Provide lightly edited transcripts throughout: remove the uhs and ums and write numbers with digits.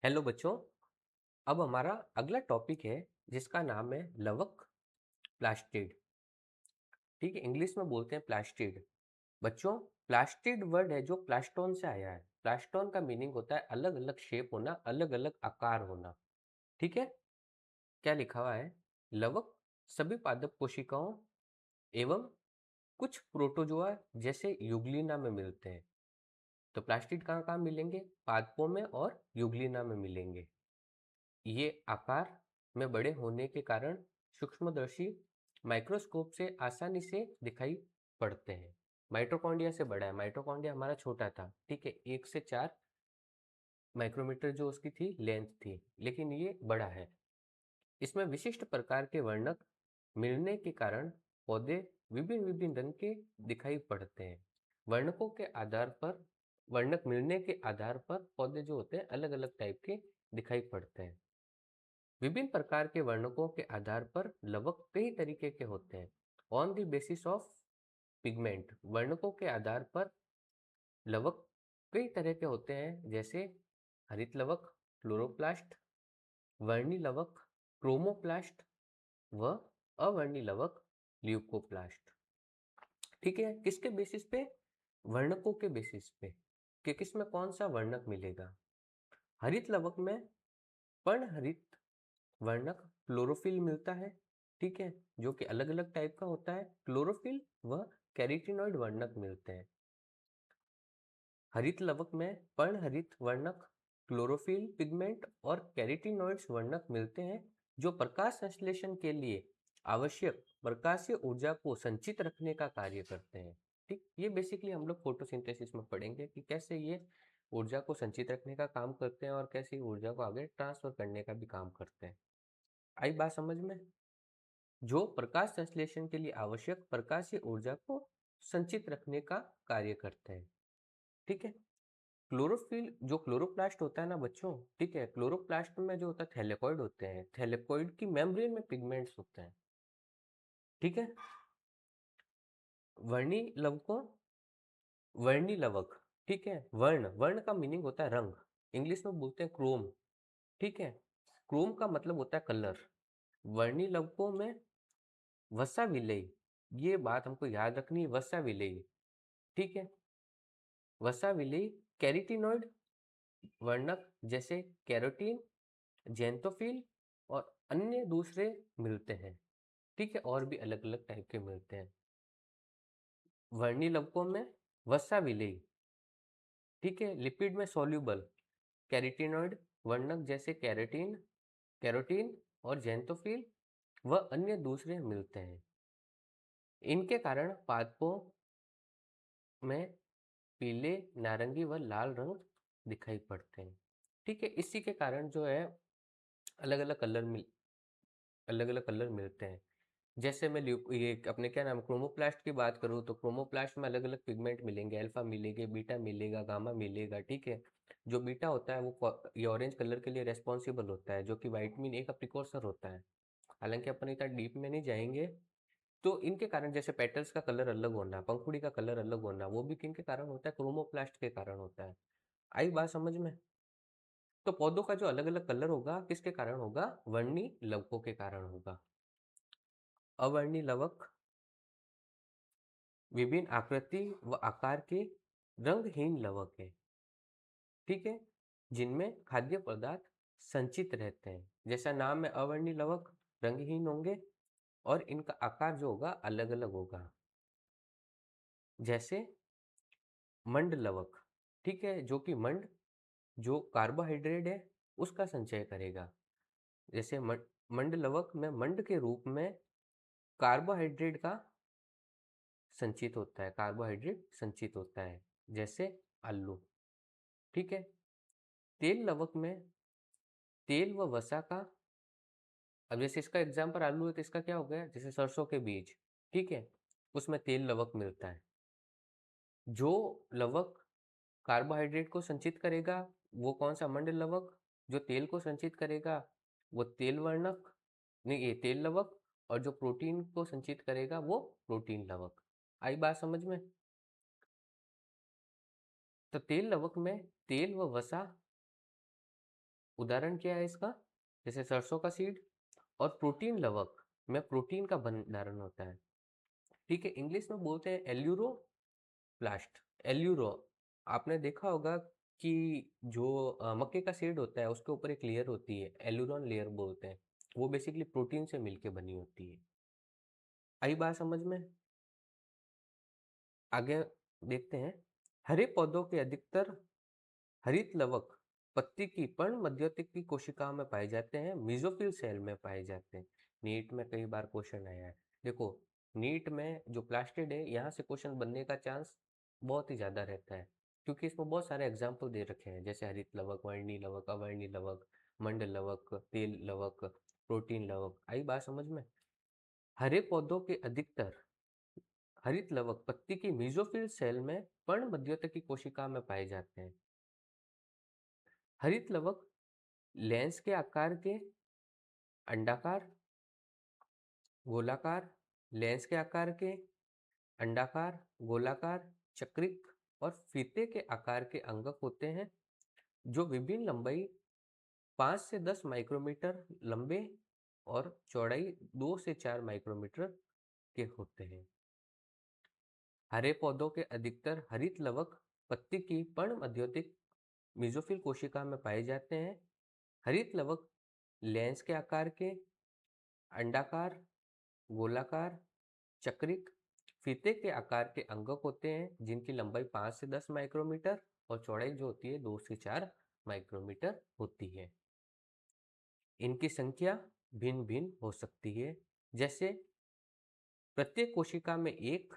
Hello बच्चों। अब हमारा अगला टॉपिक है जिसका नाम है लवक प्लास्टिड। ठीक है, इंग्लिश में बोलते हैं प्लास्टिड। बच्चों, प्लास्टिड वर्ड है जो प्लास्टोन से आया है। प्लास्टोन का मीनिंग होता है अलग अलग शेप होना, अलग अलग आकार होना। ठीक है, क्या लिखा हुआ है? लवक सभी पादप कोशिकाओं एवं कुछ प्रोटोजोआ जैसे यूग्लिना में मिलते हैं। तो प्लास्टिड कहाँ कहाँ मिलेंगे? पादपों में और यूग्लिना में मिलेंगे। ये आकार में बड़े होने के कारण सूक्ष्मदर्शी माइक्रोस्कोप से आसानी से दिखाई पड़ते हैं। माइटोकॉन्ड्रिया से बड़ा है। माइटोकॉन्ड्रिया हमारा छोटा था, ठीक है, 1 से 4 माइक्रोमीटर जो उसकी थी लेंथ थी, लेकिन ये बड़ा है। इसमें विशिष्ट प्रकार के वर्णक मिलने के कारण पौधे विभिन्न विभिन्न रंग के दिखाई पड़ते हैं। वर्णकों के आधार पर, वर्णक मिलने के आधार पर पौधे जो होते हैं अलग अलग टाइप के दिखाई पड़ते हैं। विभिन्न प्रकार के वर्णकों के आधार पर लवक कई तरीके के होते हैं। On the basis of pigment, वर्णकों के आधार पर लवक कई तरह के होते हैं, जैसे हरित लवक, क्लोरोप्लास्ट, वर्णी लवक, क्रोमोप्लास्ट व अवर्णी लवक, ल्यूकोप्लास्ट। ठीक है, किसके बेसिस पे? वर्णकों के बेसिस पे कि किसमें कौन सा वर्णक मिलेगा। हरित लवक में पर्णहरित वर्णक क्लोरोफिल मिलता है, ठीक है, जो कि अलग अलग टाइप का होता है। क्लोरोफिल व कैरोटीनॉइड वर्णक मिलते हैं। हरित लवक में पर्णहरित वर्णक, क्लोरोफिल पिगमेंट और कैरोटीनॉइड्स वर्णक मिलते हैं, जो प्रकाश संश्लेषण के लिए आवश्यक प्रकाशीय ऊर्जा को संचित रखने का कार्य करते हैं। ठीक, ये बेसिकली हम लोग फोटोसिंथेसिस में पढ़ेंगे कि कैसे ये ऊर्जा को संचित रखने का काम करते हैं और कैसे ऊर्जा को आगे ट्रांसफर करने का भी काम करते हैं। आई बात समझ में? जो प्रकाश संश्लेषण के लिए आवश्यक प्रकाशीय ऊर्जा को संचित रखने का कार्य करते हैं। ठीक है, क्लोरोफिल जो क्लोरोप्लास्ट होता है ना बच्चों, ठीक है, क्लोरोप्लास्ट में जो होता है थैलेकॉइड होते हैं। थैलेकॉइड की मेम्ब्रेन में पिगमेंट्स होते हैं। ठीक है, वर्णी लवकों, वर्णी लवक, ठीक है, वर्ण, वर्ण का मीनिंग होता है रंग। इंग्लिश में बोलते हैं क्रोम। ठीक है, क्रोम का मतलब होता है कलर। वर्णी लवकों में वसा विलेय, ये बात हमको याद रखनी है, वसा विलेय। ठीक है, वसा विलेय कैरोटीनॉइड वर्णक जैसे कैरोटीन, जेंथोफिल और अन्य दूसरे मिलते हैं। ठीक है, और भी अलग अलग टाइप के मिलते हैं। वर्णी लवकों में वसा विलेय, ठीक है, लिपिड में सॉल्यूबल कैरोटीनॉइड वर्णक जैसे कैरोटीन, कैरोटीन और जेंथोफिल व अन्य दूसरे मिलते हैं। इनके कारण पादपों में पीले, नारंगी व लाल रंग दिखाई पड़ते हैं। ठीक है, इसी के कारण जो है अलग अलग कलर मिलते हैं। जैसे मैं ये अपने क्या नाम क्रोमोप्लास्ट की बात करूँ तो क्रोमोप्लास्ट में अलग अलग पिगमेंट मिलेंगे, अल्फा मिलेंगे, बीटा मिलेगा, गामा मिलेगा। ठीक है, जो बीटा होता है वो ये ऑरेंज कलर के लिए रेस्पॉन्सिबल होता है, जो कि विटामिन ए का प्रिकॉर्सर होता है। हालांकि अपन इतना डीप में नहीं जाएंगे। तो इनके कारण जैसे पेटल्स का कलर अलग होना, पंखुड़ी का कलर अलग होना, वो भी किनके कारण होता है? क्रोमोप्लास्ट के कारण होता है। आई बात समझ में? तो पौधों का जो अलग अलग कलर होगा किसके कारण होगा? वर्णी लवकों के कारण होगा। अवर्णी लवक विभिन्न आकृति व आकार के रंगहीन लवक है, ठीक है, जिनमें खाद्य पदार्थ संचित रहते हैं। जैसा नाम है, अवर्णी लवक रंगहीन होंगे और इनका आकार जो होगा अलग अलग होगा। जैसे मंड लवक, ठीक है, जो कि मंड जो कार्बोहाइड्रेट है उसका संचय करेगा। जैसे मंड लवक में मंड के रूप में कार्बोहाइड्रेट का संचित होता है, कार्बोहाइड्रेट संचित होता है, जैसे आलू। ठीक है, तेल लवक में तेल व वसा का, अब जैसे इसका एग्जाम्पल आलू है तो इसका क्या हो गया? जैसे सरसों के बीज, ठीक है, उसमें तेल लवक मिलता है। जो लवक कार्बोहाइड्रेट को संचित करेगा वो कौन सा? मंड लवक। जो तेल को संचित करेगा वो तेल वर्णक, नहीं, ये तेल लवक। और जो प्रोटीन को संचित करेगा वो प्रोटीन लवक। आई बात समझ में? तो तेल लवक में तेल व वसा उदाहरण क्या है इसका? जैसे सरसों का सीड। और प्रोटीन लवक में प्रोटीन का भंडारण होता है। ठीक है, इंग्लिश में बोलते हैं एल्यूरोप्लास्ट। एल्यूरो, आपने देखा होगा कि जो मक्के का सीड होता है उसके ऊपर एक लेयर होती है, एल्यूरोन लेयर बोलते हैं। वो बेसिकली प्रोटीन से मिलके बनी होती है। आई बात समझ में? आगे देखते हैं। हरे पौधों के अधिकतर हरित लवक पत्ती की पर्ण मध्योतिक की कोशिकाओं में पाए जाते हैं, मीजोफिल सेल में पाए जाते हैं। नीट में कई बार क्वेश्चन आया है। देखो, नीट में जो प्लास्टिड है यहाँ से क्वेश्चन बनने का चांस बहुत ही ज़्यादा रहता है, क्योंकि इसमें बहुत सारे एग्जाम्पल दे रखे हैं, जैसे हरित लवक, वर्णी लवक, अवर्णी लवक, मंड लवक, तेल लवक, प्रोटीन लवक। आई बात समझ में? हरे पौधों के अधिकतर हरित लवक पत्ती की मीजोफिल सेल में पर्ण मध्योतक की कोशिका में पाए जाते हैं। हरित लवक लेंस के आकार के अंडाकार, गोलाकार, लेंस के आकार के अंडाकार, गोलाकार, चक्रिक और फीते के आकार के अंगक होते हैं, जो विभिन्न लंबाई 5 से 10 माइक्रोमीटर लंबे और चौड़ाई 2 से 4 माइक्रोमीटर के होते हैं। हरे पौधों के अधिकतर हरित लवक पत्ती की पर्ण मध्योतिक मीजोफिल कोशिका में पाए जाते हैं। हरित लवक लेंस के आकार के अंडाकार, गोलाकार, चक्रिक, फीते के आकार के अंगक होते हैं, जिनकी लंबाई 5 से 10 माइक्रोमीटर और चौड़ाई जो होती है 2 से 4 माइक्रोमीटर होती है। इनकी संख्या भिन्न भिन्न हो सकती है, जैसे प्रत्येक कोशिका में एक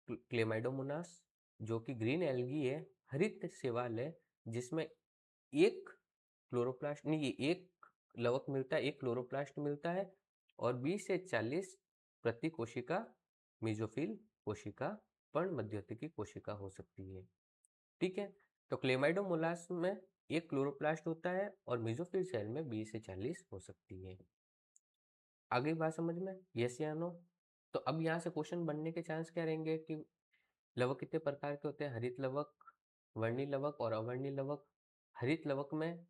क्लेमाइडोमोनास, जो कि ग्रीन एल्गी है, हरित शैवाल है, जिसमें एक क्लोरोप्लास्ट नहीं, ये एक लवक मिलता है, एक क्लोरोप्लास्ट मिलता है, और 20 से 40 प्रति कोशिका मीजोफिल कोशिका पर्ण मध्योतिकी कोशिका हो सकती है। ठीक है, तो क्लेमाइडोमोनास में एक क्लोरोप्लास्ट होता है और मीजोफिल सेल में 20 से 40 हो सकती है। आगे बात समझ में? यस या नो? तो अब यहाँ से क्वेश्चन बनने के चांस क्या रहेंगे कि लवक कितने प्रकार के होते हैं? हरित लवक, वर्णी लवक और अवर्णी लवक। हरित लवक में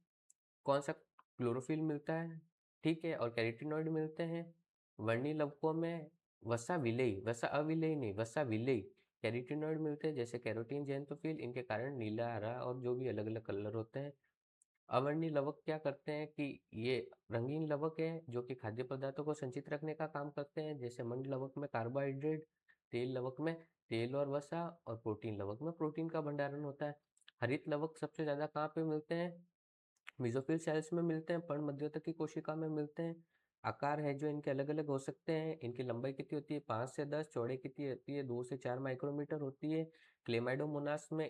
कौन सा क्लोरोफिल मिलता है, ठीक है, और कैरोटीनॉइड मिलते हैं। वर्णी लवकों में वसा विलेयी, वसा अविलेयी नहीं, वसा विलेयी कैरोटीनॉइड मिलते हैं, जैसे कैरोटीन, जेंथोफिल। इनके कारण नीला, हरा और जो भी अलग अलग कलर होते हैं। अवर्णी लवक क्या करते हैं कि ये रंगीन लवक है, जो कि खाद्य पदार्थों को संचित रखने का काम करते हैं, जैसे मंड लवक में कार्बोहाइड्रेट, तेल लवक में तेल और वसा, और प्रोटीन लवक में प्रोटीन का भंडारण होता है। हरित लवक सबसे ज्यादा कहाँ पे मिलते हैं? मेसोफिल सेल्स में मिलते हैं, पर्ण मध्योतक की कोशिका में मिलते हैं। आकार है जो इनके अलग अलग हो सकते हैं। इनकी लंबाई कितनी होती है? 5 से 10। चौड़ाई कितनी होती है? 2 से 4 माइक्रोमीटर होती है। क्लेमाइडोमोनास में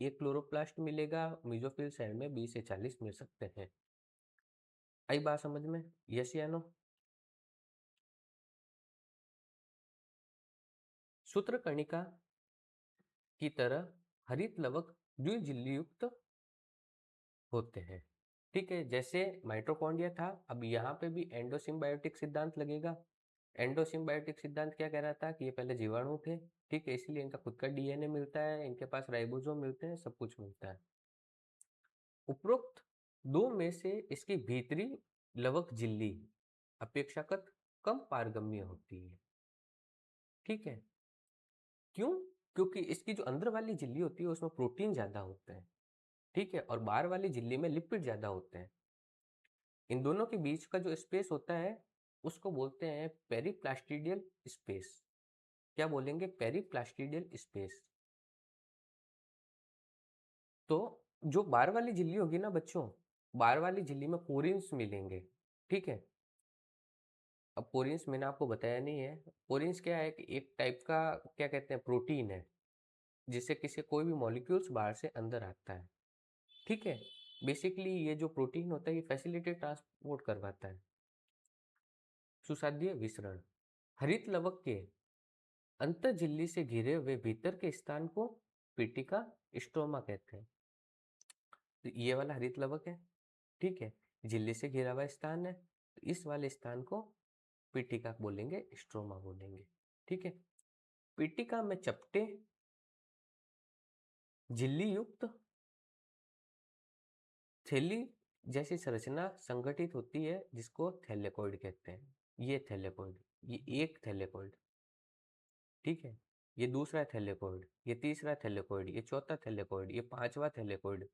एक क्लोरोप्लास्ट मिलेगा, मेसोफिल सेल में 20 से 40 मिल सकते हैं। आई बात समझ में? यस या नो? सूत्रकर्णिका की तरह हरित लवक द्विझिल्ली युक्त होते हैं। ठीक है, जैसे माइटोकॉन्ड्रिया था, अब यहाँ पे भी एंडोसिम्बायोटिक सिद्धांत लगेगा। एंडोसिम्बायोटिक सिद्धांत क्या कह रहा था कि ये पहले जीवाणु थे, ठीक है, इसलिए इनका खुद का डीएनए मिलता है, इनके पास राइबोसोम मिलते हैं, सब कुछ मिलता है। उपरोक्त दो में से इसकी भीतरी लवक झिल्ली अपेक्षाकृत कम पारगम्य होती है। ठीक है, क्यों? क्योंकि इसकी जो अंदर वाली झिल्ली होती है उसमें प्रोटीन ज्यादा होते हैं, ठीक है, और बाहर वाली झिल्ली में लिपिड ज्यादा होते हैं। इन दोनों के बीच का जो स्पेस होता है उसको बोलते हैं पेरिप्लास्टिडियल स्पेस। क्या बोलेंगे? पेरिप्लास्टिडियल स्पेस। तो जो बाहर वाली झिल्ली होगी ना बच्चों, बाहर वाली झिल्ली में पोरिन्स मिलेंगे, ठीक है। अब पोरिन्स मैंने आपको बताया नहीं है। पोरिन्स क्या है कि एक टाइप का क्या कहते हैं, प्रोटीन है, जिससे किसी कोई भी मॉलिक्यूल्स बाहर से अंदर आता है, ठीक है। बेसिकली ये जो प्रोटीन होता है ये फैसिलिटेट ट्रांसपोर्ट करवाता है। सुसाध्य विसरण। हरित लवक के अंतर झिल्ली से घिरे हुए भीतर के स्थान को पीटिका स्ट्रोमा कहते हैं। तो ये वाला हरित लवक है, ठीक है, झिल्ली से घिरा हुआ स्थान है, तो इस वाले स्थान को पीटिका बोलेंगे, स्ट्रोमा बोलेंगे, ठीक है। पीटिका में चपटे झिल्ली युक्त थैली जैसी संरचना संगठित होती है जिसको थैलेकोइड कहते हैं। ये थैलेकोइड, ये एक थैलेकोइड, ठीक है, ये दूसरा थैलेकोइड, ये तीसरा थैलेकोइड, ये चौथा थैलेकोइड, ये पांचवा थैलेकोइड।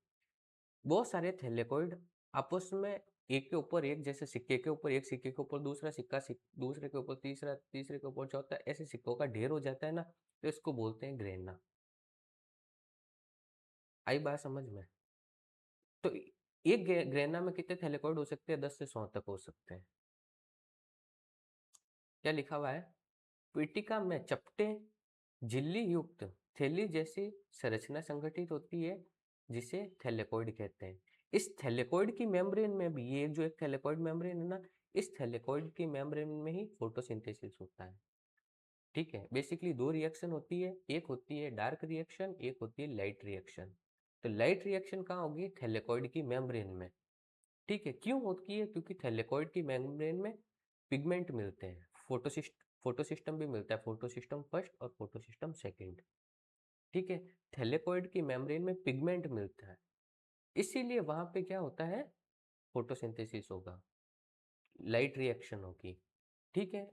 बहुत सारे थैलेकोइड आपस में एक के ऊपर एक, जैसे सिक्के के ऊपर एक, सिक्के के ऊपर दूसरा सिक्का, दूसरे के ऊपर तीसरा, तीसरे के ऊपर चौथा, ऐसे सिक्कों का ढेर हो जाता है ना, तो इसको बोलते हैं ग्रेना। आई बात समझ में? तो एक ग्रेना में कितने थैलेकोइड हो सकते हैं? 10 से 100 तक हो सकते हैं। क्या लिखा हुआ है? पीटिका में चपटे झिल्ली युक्त थैली जैसी संरचना संगठित होती है जिसे थैलेकोइड कहते हैं। इस थैलेकोइड की मेम्ब्रेन में भी, ये जो एक थैलेकोइड मेम्ब्रेन है ना, इस थैलेकोइड की मेम्ब्रेन में ही फोटोसिंथेसिस होता है। ठीक है, बेसिकली दो रिएक्शन होती है, एक होती है डार्क रिएक्शन, एक होती है लाइट रिएक्शन। तो लाइट रिएक्शन कहाँ होगी? थैलेकोइड की मेम्ब्रेन में। ठीक है, क्यों होती है? क्योंकि थैलेकोइड की मेम्ब्रेन में पिगमेंट मिलते हैं, फोटोसिस्टम भी मिलता है, फोटोसिस्टम फर्स्ट और फोटोसिस्टम सेकंड। ठीक है, थैलेकोइड की मेम्ब्रेन में पिगमेंट मिलता है, इसीलिए वहां पे क्या होता है? फोटोसिंथेसिस होगा, लाइट रिएक्शन होगी। ठीक है,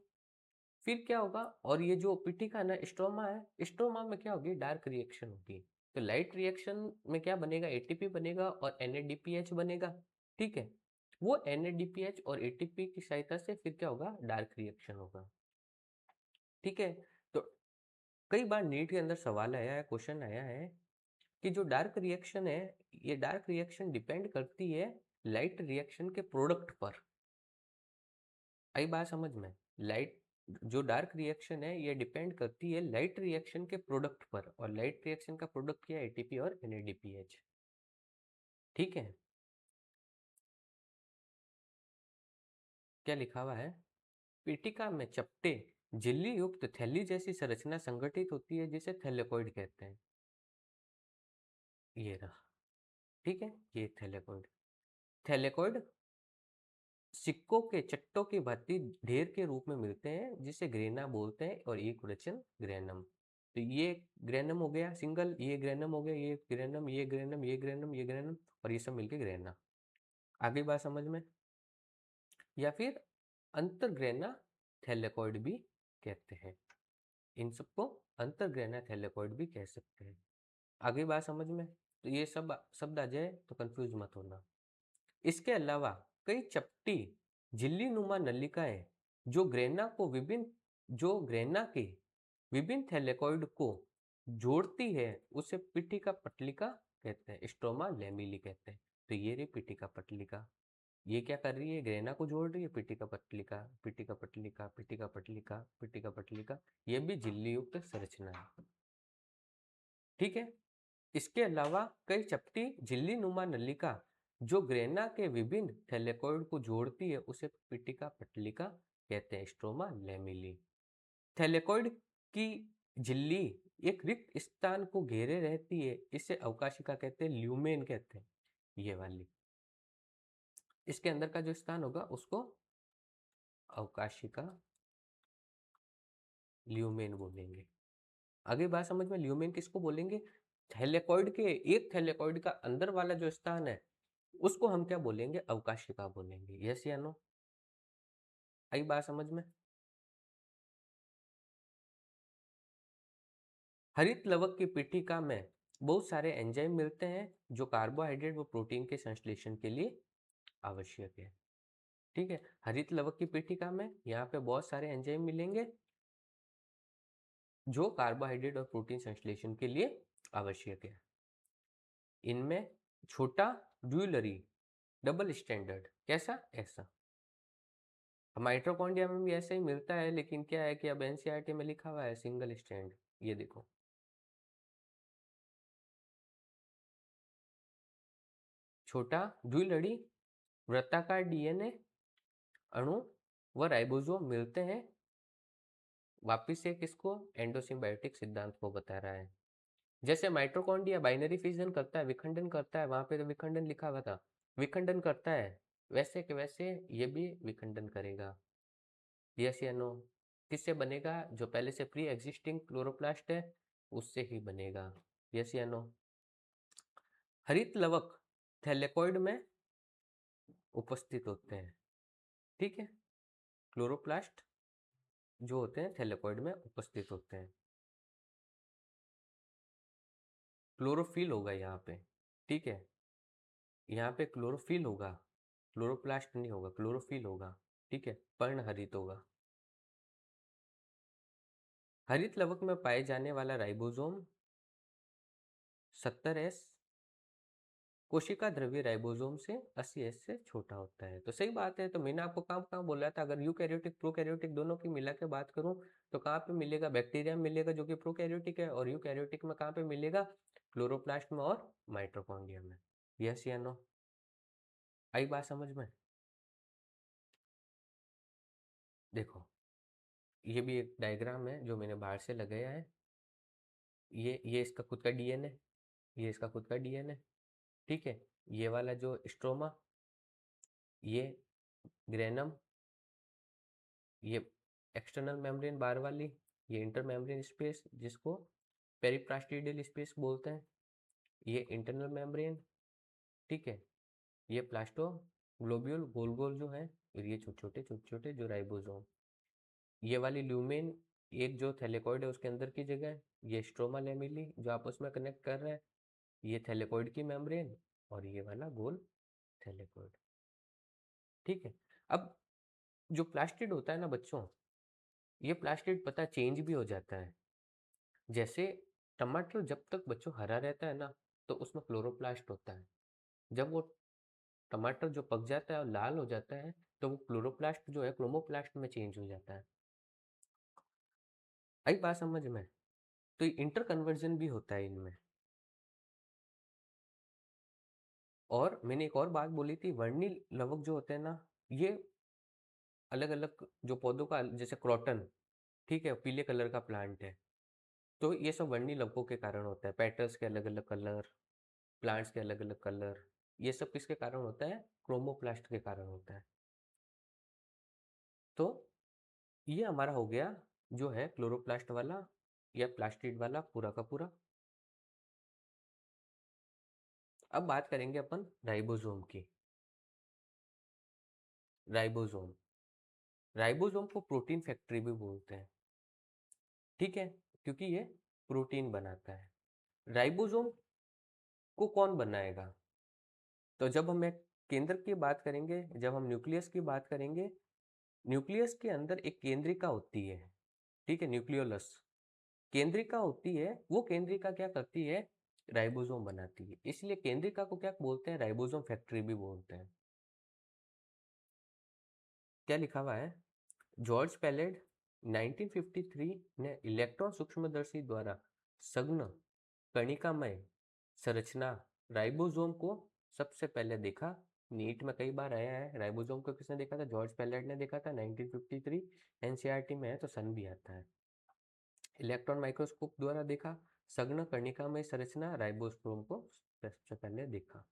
फिर क्या होगा? और ये जो पिटिका ना, स्ट्रोमा है, स्ट्रोमा में क्या होगी? डार्क रिएक्शन होगी। तो लाइट रिएक्शन में क्या बनेगा? एटीपी बनेगा और NADPH बनेगा। ठीक है, वो NADPH और ATP की सहायता से फिर क्या होगा? डार्क रिएक्शन होगा। ठीक है, तो कई बार नीट के अंदर सवाल आया है, क्वेश्चन आया है कि जो डार्क रिएक्शन है, ये डार्क रिएक्शन डिपेंड करती है लाइट रिएक्शन के प्रोडक्ट पर। आई बात समझ में? लाइट, जो डार्क रिएक्शन है ये डिपेंड करती है लाइट रिएक्शन के प्रोडक्ट पर, और लाइट रिएक्शन का प्रोडक्ट क्या है? एटीपी और NADPH। ठीक है, क्या लिखा हुआ है? पीटिका में चपटे झिल्ली युक्त थैली जैसी संरचना संगठित होती है जिसे थैलेकोइड कहते हैं। ये रहा, ठीक है, ये थैलेकोइड। थैलेकोइड सिक्कों के चट्टों की भांति ढेर के रूप में मिलते हैं जिसे ग्रेना बोलते हैं, और एक वचन ग्रेनम। तो ये ग्रेनम हो गया सिंगल, ये ग्रेनम हो गया, ये ग्रेनम, ये ग्रेनम, ये ग्रेनम, ये ग्रेनम, और ये सब मिलके ग्रेना। आगे बात समझ में? या फिर अंतरग्रेना थैलेकोइड भी कहते हैं, इन सबको अंतरग्रेना थैलेकोइड भी कह सकते हैं। आगे बात समझ में? तो ये सब शब्द आ जाए तो कंफ्यूज मत होना। इसके अलावा कई चपटी झिल्ली नुमा नलिकाएं जो ग्रेना के विभिन्न थैलेकॉइड को जोड़ती है उसे पिटिका पटलिका कहते हैं, स्ट्रोमा लेमिली कहते हैं। तो ये रही पिटिका पटलिका, ये क्या कर रही है? ग्रेना को जोड़ रही है। पिटिका पटलिका, पिटिका पटलिका, पिटिका पटलिका, पिटिका पटलिका, ये भी झिल्ली युक्त संरचना है। ठीक है, इसके अलावा कई चपटी झिल्ली नुमा नलिका जो ग्रेना के विभिन्न थैलेकॉइड को जोड़ती है उसे पिटिका पटलिका कहते हैं, स्ट्रोमा लेमिली। थैलेकॉइड की झिल्ली एक रिक्त स्थान को घेरे रहती है, इसे अवकाशिका कहते हैं, ल्यूमेन कहते हैं, ये वाली। इसके अंदर का जो स्थान होगा उसको अवकाशिका ल्यूमेन बोलेंगे। आगे बात समझ में? ल्यूमेन किसको बोलेंगे? थैलेकॉइड के, एक थैलेकॉइड का अंदर वाला जो स्थान है उसको हम क्या बोलेंगे? अवकाशिका बोलेंगे। यस या नो? आई बात समझ में? हरित लवक की पीठिका में बहुत सारे एंजाइम मिलते हैं जो कार्बोहाइड्रेट व प्रोटीन के संश्लेषण के लिए आवश्यक है। ठीक है, हरित लवक की पीठिका में यहाँ पे बहुत सारे एंजाइम मिलेंगे जो कार्बोहाइड्रेट और प्रोटीन संश्लेषण के लिए आवश्यक है। इनमें छोटा ड्यूलरी डबल स्टैंडर्ड, कैसा? ऐसा। माइटोकॉन्ड्रिया में भी ऐसा ही मिलता है, लेकिन क्या है कि अब NCERT में लिखा हुआ है सिंगल स्टैंड। ये देखो, छोटा द्विलड़ी वृत्ताकार DNA अणु व राइबोसोम मिलते हैं। वापिस से किसको? एंडोसिम्बायोटिक सिद्धांत को बता रहा है। जैसे माइटोकॉन्ड्रिया बाइनरी फिजन करता है, विखंडन करता है, वहां पे तो विखंडन लिखा हुआ था, विखंडन करता है, वैसे के वैसे ये भी विखंडन करेगा। यस या नो? किससे बनेगा? जो पहले से प्री एग्जिस्टिंग क्लोरोप्लास्ट है उससे ही बनेगा। यस या नो? हरित लवक थैलेकॉइड में उपस्थित होते हैं। ठीक है, क्लोरोप्लास्ट जो होते हैं थैलेकॉइड में उपस्थित होते हैं। क्लोरोफिल होगा यहाँ पे, ठीक है, यहाँ पे क्लोरोफिल होगा, क्लोरोप्लास्ट नहीं होगा, क्लोरोफिल होगा। ठीक है, पर्णहरित होगा। हरित लवक में पाए जाने वाला राइबोसोम 70S कोशिका द्रव्य राइबोसोम से 80S से छोटा होता है। तो सही बात है। तो मैंने आपको कहाँ कहाँ बोला था, अगर यूकैरियोटिक प्रोकैरियोटिक दोनों की मिला के बात करूँ तो कहाँ पे मिलेगा, बैक्टीरिया में मिलेगा जो कि प्रोकैरियोटिक है, और यूकैरियोटिक में कहाँ पे मिलेगा, क्लोरोप्लास्ट में और माइटोकॉन्ड्रिया में। यस या नो, आई बात समझ में? देखो, ये भी एक डायग्राम है जो मैंने बाहर से लगाया है। ये इसका खुद का डीएनए, ये इसका खुद का डीएनए। ठीक है, ये वाला जो स्ट्रोमा, ये ग्रेनम, ये एक्सटर्नल मेम्ब्रेन बाहर वाली, ये इंटर मेम्ब्रेन स्पेस जिसको पेरिप्लास्टिडियल स्पेस बोलते हैं, ये इंटरनल मेम्ब्रेन। ठीक है, ये प्लास्टो ग्लोब्यूल गोल गोल जो है, और ये छोटे छोटे जो राइबोसोम, ये वाली ल्यूमेन एक जो थैलेकॉइड है उसके अंदर की जगह है, ये स्ट्रोमा लेमिली जो आपस में कनेक्ट कर रहा है, ये थैलेकॉइड की मेम्ब्रेन, और ये वाला गोल थैलेकॉइड। ठीक है, अब जो प्लास्टिड होता है ना बच्चों, ये प्लास्टिड पता चेंज भी हो जाता है। जैसे टमाटर जब तक बच्चों हरा रहता है ना, तो उसमें क्लोरोप्लास्ट होता है। जब वो टमाटर जो पक जाता है और लाल हो जाता है, तो वो क्लोरोप्लास्ट जो है क्रोमोप्लास्ट में चेंज हो जाता है। आई बात समझ में? तो इंटर कन्वर्जन भी होता है इनमें। और मैंने एक और बात बोली थी, वर्णी लवक जो होते हैं ना, ये अलग अलग जो पौधों का, जैसे क्रॉटन, ठीक है, पीले कलर का प्लांट है, तो ये सब वर्णी लवकों के कारण होता है। पेटल्स के अलग अलग कलर, प्लांट्स के अलग अलग कलर, ये सब किसके कारण होता है, क्रोमोप्लास्ट के कारण होता है। तो ये हमारा हो गया जो है क्लोरोप्लास्ट वाला या प्लास्टिड वाला पूरा का पूरा। अब बात करेंगे अपन राइबोसोम की। राइबोसोम, राइबोसोम को प्रोटीन फैक्ट्री भी बोलते हैं। ठीक है, क्योंकि ये प्रोटीन बनाता है। राइबोसोम को कौन बनाएगा? तो जब हम एक केंद्र की बात करेंगे, जब हम न्यूक्लियस की बात करेंगे, न्यूक्लियस के अंदर एक केंद्रिका होती है। ठीक है, न्यूक्लियोलस केंद्रिका होती है। वो केंद्रिका क्या करती है, राइबोसोम बनाती है। इसलिए केंद्रिका को क्या बोलते हैं, राइबोसोम फैक्ट्री भी बोलते हैं। क्या लिखा हुआ है, जॉर्ज पैलेड 1953 ने इलेक्ट्रॉन सूक्ष्मदर्शी द्वारा सघन कणिकामय संरचना राइबोसोम को सबसे पहले देखा। नीट में कई बार आया है, राइबोसोम को किसने देखा था, जॉर्ज पैलेड ने देखा था 1953। एनसीईआरटी में है तो सन भी आता है। इलेक्ट्रॉन माइक्रोस्कोप द्वारा देखा, सघन कणिकामय संरचना राइबोसोम को सबसे पहले देखा।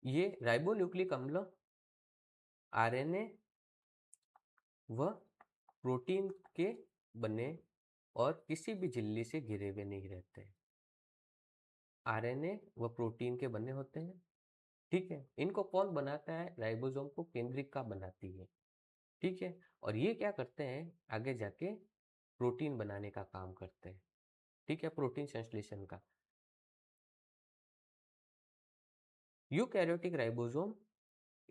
ये राइबोन्यूक्लिक अम्ल आरएनए व प्रोटीन के बने और किसी भी झिल्ली से घिरे हुए नहीं रहते। आरएनए व प्रोटीन के बने होते हैं। ठीक है, इनको कौन बनाता है, राइबोसोम को केंद्रिका बनाती है। ठीक है, और ये क्या करते हैं, आगे जाके प्रोटीन बनाने का काम करते हैं। ठीक है, प्रोटीन संश्लेषण का। यूकैरियोटिक राइबोसोम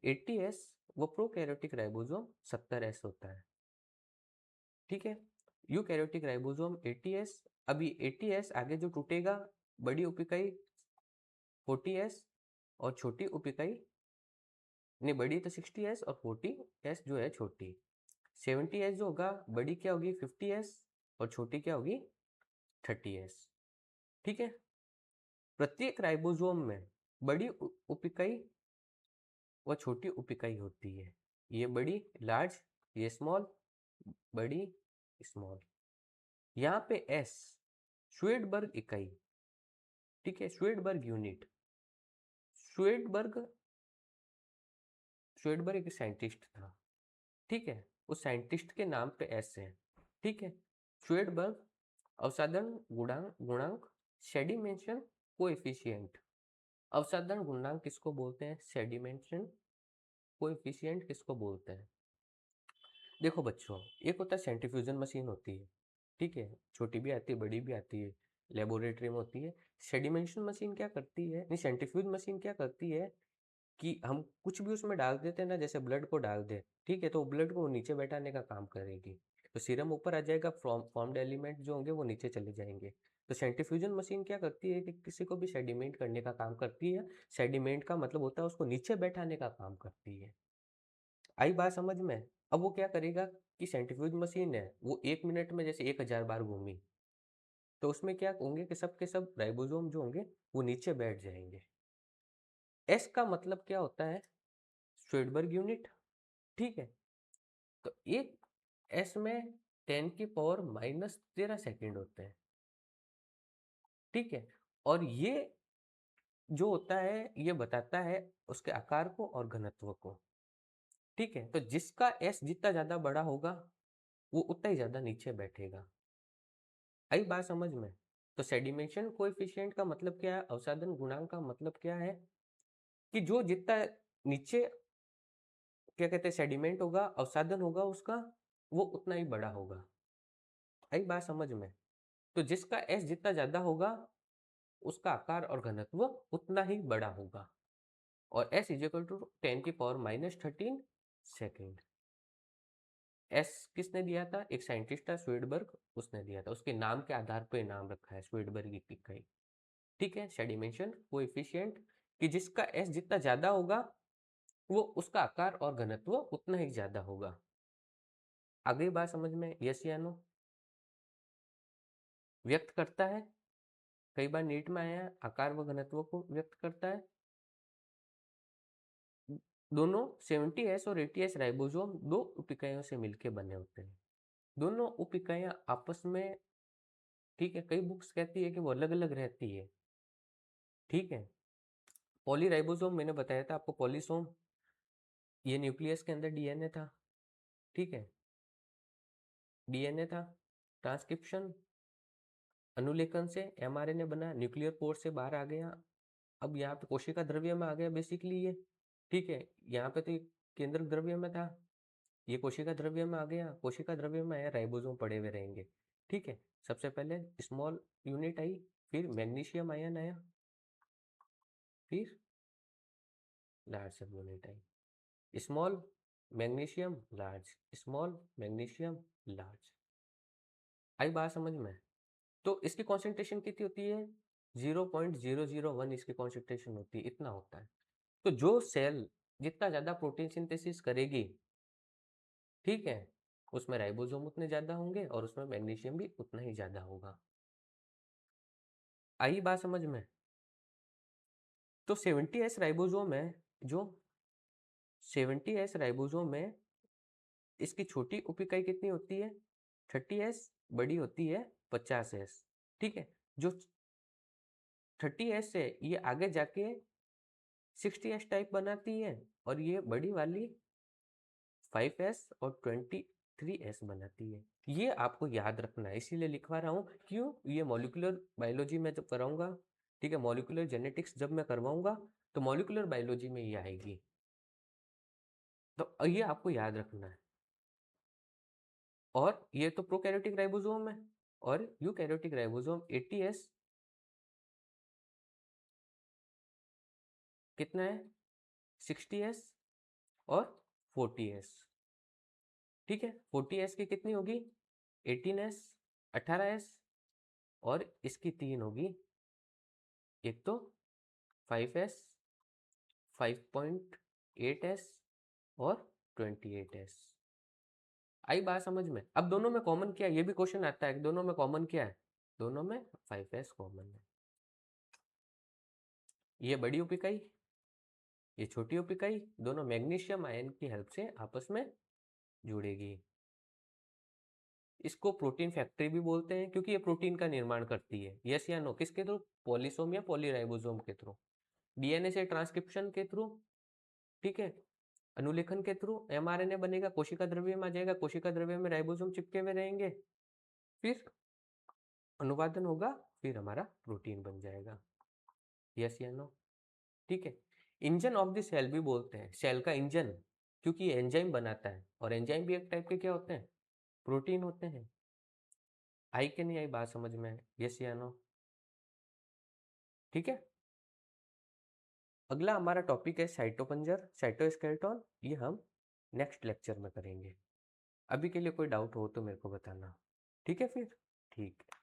80S वो प्रोकैरियोटिक राइबोसोम 70S होता है। ठीक है, यूकैरियोटिक राइबोसोम 80S, अभी 80S आगे जो टूटेगा, बड़ी उपिकाई 40S और छोटी उपिकाई नहीं, बड़ी तो 60S और 40S जो है छोटी। 70S जो होगा, बड़ी क्या होगी 50S और छोटी क्या होगी 30S। ठीक है, प्रत्येक राइबोसोम में बड़ी उपिकाई व छोटी उपिकाई होती है। ये बड़ी लार्ज, ये स्मॉल, बड़ी स्मॉल। यहाँ पे एस श्वेडबर्ग इकाई। ठीक है, श्वेडबर्ग यूनिट। श्वेडबर्ग श्वेडबर्ग एक साइंटिस्ट था। ठीक है, उस साइंटिस्ट के नाम पे एस है। ठीक है, श्वेडबर्ग अवसादन गुणांक सेडिमेंशन कोएफिशिएंट। अवसादन गुणांक किसको बोलते हैं, सेडिमेंशन कोएफिशिएंट किसको बोलते हैं? देखो बच्चों, एक होता है सेंट्रीफ्यूजन मशीन होती है, ठीक है, छोटी भी आती है बड़ी भी आती है, लेबोरेटरी में होती है। सेडिमेंशन मशीन क्या करती है, नहीं सेंट्रीफ्यूज मशीन क्या करती है कि हम कुछ भी उसमें डाल देते हैं ना, जैसे ब्लड को डाल दे, ठीक है, तो ब्लड को नीचे बैठाने का काम करेगी, तो सीरम ऊपर आ जाएगा, फॉर्म्ड एलिमेंट जो होंगे वो नीचे चले जाएंगे। तो सेंट्रीफ्यूजन मशीन क्या करती है कि किसी को भी सेडिमेंट करने का काम करती है। सेडिमेंट का मतलब होता है उसको नीचे बैठाने का काम करती है। आई बात समझ में? अब वो क्या करेगा कि सेंट्रीफ्यूज मशीन है, वो 1 मिनट में जैसे 1000 बार घूमी, तो उसमें क्या होंगे कि सब के सब राइबोसोम जो होंगे वो नीचे बैठ जाएंगे। एस का मतलब क्या होता है? श्वेडबर्ग यूनिट, ठीक है। तो एक एस में 10⁻⁻13 होते हैं, ठीक है। और ये जो होता है ये बताता है उसके आकार को और घनत्व को, ठीक है। तो जिसका एस जितना ज्यादा बड़ा होगा वो उतना ही ज्यादा नीचे बैठेगा। आई बात समझ में? तो सेडिमेशन कोएफिशिएंट का मतलब क्या है, अवसादन गुणांक का मतलब क्या है कि जो जितना नीचे क्या कहते हैं सेडिमेंट होगा, अवसादन होगा उसका, वो उतना ही बड़ा होगा। आई बात समझ में? तो जिसका एस जितना ज्यादा होगा उसका आकार और घनत्व उतना ही बड़ा होगा। और S is equal to 10⁻⁻13 second. S किसने दिया था? एक साइंटिस्ट था स्वीडबर्ग, उसने दिया था, उसके नाम के आधार पर नाम रखा है स्वीडबर्ग इकाई, ठीक है। सेडिमेशन कोएफिशिएंट कि जिसका एस जितना ज्यादा होगा वो उसका आकार और घनत्व उतना ही ज्यादा होगा। आगे बात समझ में? यस या नो? व्यक्त करता है, कई बार नीट में आया, आकार व घनत्व को व्यक्त करता है। दोनों 70S और 80S राइबोसोम दो उप इकाइयों से मिलकर बने होते हैं। दोनों उप इकाइयां आपस में, ठीक है, कई बुक्स कहती है कि वो अलग अलग रहती है, ठीक है। पॉलीराइबोसोम मैंने बताया था आपको, पॉलीसोम ये न्यूक्लियस के अंदर डीएनए था, ठीक है, डीएनए था। ट्रांसक्रिप्शन अनुलेखन से एमआरएनए बना, न्यूक्लियर पोर से बाहर आ गया, अब यहाँ पे कोशिका द्रव्य में आ गया बेसिकली ये, ठीक है। यहाँ पे तो ये केंद्रक द्रव्य में था, ये कोशिका द्रव्य में आ गया, कोशिका द्रव्य में आया, राइबोसोम पड़े हुए रहेंगे, ठीक है। सबसे पहले स्मॉल यूनिट आई, फिर मैग्नीशियम आयन आया, फिर लार्ज सब यूनिट आई, small magnesium large, small magnesium large. आई बात समझ में? तो इसकी कॉन्सेंट्रेशन कितनी होती है? 0.001 इसकी कॉन्सेंट्रेशन होती है, इतना होता है। तो जो सेल जितना ज्यादा प्रोटीन सिंथेसिस करेगी, ठीक है, उसमें राइबोसोम उतने ज्यादा होंगे और उसमें मैग्नीशियम भी उतना ही ज्यादा होगा। आई बात समझ में? तो 70S राइबोसोम है, जो 70S राइबोसोम में इसकी छोटी उप इकाई कितनी होती है? 30S, बड़ी होती है 50S, ठीक है। जो 30S से ये आगे जाके 60S टाइप बनाती है और ये बड़ी वाली 5S और 23S बनाती है। ये आपको याद रखना है, इसीलिए लिखवा रहा हूँ। क्यों? ये मॉलिक्यूलर बायोलॉजी में जब कराऊंगा, ठीक है, मॉलिक्यूलर जेनेटिक्स जब मैं करवाऊंगा तो मॉलिक्यूलर बायोलॉजी में ये आएगी, तो ये आपको याद रखना है। और ये तो प्रोकैरियोटिक राइबोसोम है, और यूकैरियोटिक राइबोसोम 80S कितना है? 60S और 40S, ठीक है। 40S की कितनी होगी? 18S, 18S, और इसकी 3 होगी, एक तो 5S, 5.8S और 28S। आई बात समझ में? अब दोनों में कॉमन क्या है, ये भी क्वेश्चन आता है कि दोनों में कॉमन क्या है? दोनों में 5S कॉमन है। ये बड़ी उप इकाई, ये छोटी उप इकाई, दोनों मैग्नीशियम आयन की हेल्प से आपस में जुड़ेगी। इसको प्रोटीन फैक्ट्री भी बोलते हैं क्योंकि ये प्रोटीन का निर्माण करती है। यस या नो? किसके थ्रू? पॉलीसोम या पॉलीराइबोसोम के थ्रू, डीएनए से ट्रांसक्रिप्शन के थ्रू, ठीक है, अनुलेखन के थ्रू एमआरएनए बनेगा, कोशिका द्रव्य में आ जाएगा, कोशिका द्रव्य में राइबोसोम चिपके हुए रहेंगे, फिर अनुवादन होगा, फिर हमारा प्रोटीन बन जाएगा। यस या नो? ठीक है। इंजन ऑफ द सेल भी बोलते हैं, सेल का इंजन, क्योंकि ये एंजाइम बनाता है, और एंजाइम भी एक टाइप के क्या होते हैं, प्रोटीन होते हैं। आई कि नहीं आई बात समझ में? यस या नो? ठीक है। अगला हमारा टॉपिक है साइटोपंजर, साइटोस्केलेटन। ये हम नेक्स्ट लेक्चर में करेंगे। अभी के लिए कोई डाउट हो तो मेरे को बताना। ठीक है फिर? ठीक है।